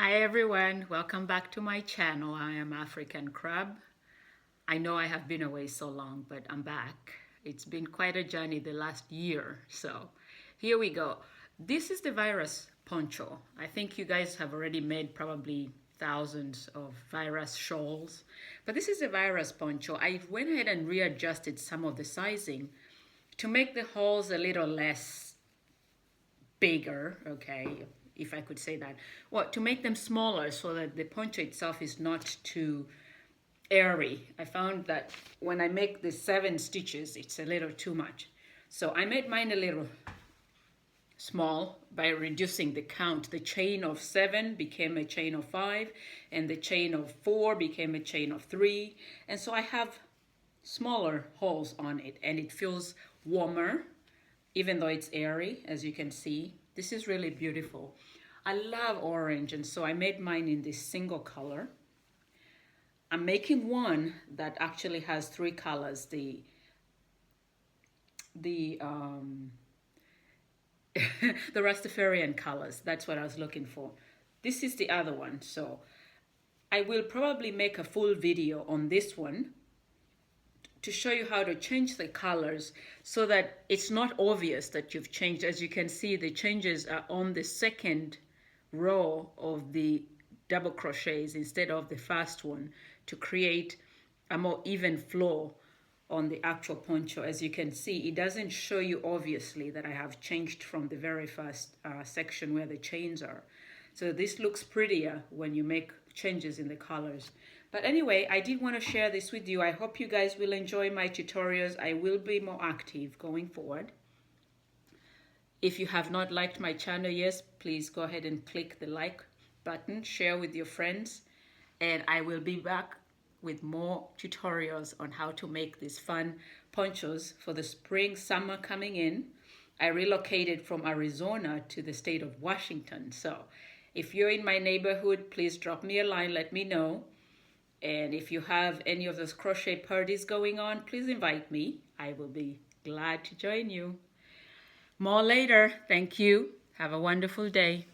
Hi everyone, welcome back to my channel. I am African Crab. I know I have been away so long, but I'm back. It's been quite a journey the last year, so here we go. This is the virus poncho. I think you guys have already made probably thousands of virus shawls, but this is the virus poncho. I went ahead and readjusted some of the sizing to make the holes a little less bigger, okay, if I could say that. Well, to make them smaller so that the poncho itself is not too airy. I found that when I make the 7 stitches, it's a little too much. So I made mine a little small by reducing the count. The chain of 7 became a chain of 5, and the chain of 4 became a chain of 3. And so I have smaller holes on it, and it feels warmer, even though it's airy, as you can see. This is really beautiful. I love orange, and so I made mine in this single color. I'm making one that actually has 3 colors. The Rastafarian colors, that's what I was looking for. This is the other one, so I will probably make a full video on this one to show you how to change the colors so that it's not obvious that you've changed. As you can see, the changes are on the second row of the double crochets instead of the first one, to create a more even flow on the actual poncho. As you can see, it doesn't show you obviously that I have changed from the very first section where the chains are. So this looks prettier when you make changes in the colors. But anyway, I did want to share this with you. I hope you guys will enjoy my tutorials. I will be more active going forward. If you have not liked my channel yet, please go ahead and click the like button, share with your friends, and I will be back with more tutorials on how to make these fun ponchos for the spring, summer coming in. I relocated from Arizona to the state of Washington. So if you're in my neighborhood, please drop me a line, let me know. And if you have any of those crochet parties going on, please invite me. I will be glad to join you. More later. Thank you. Have a wonderful day.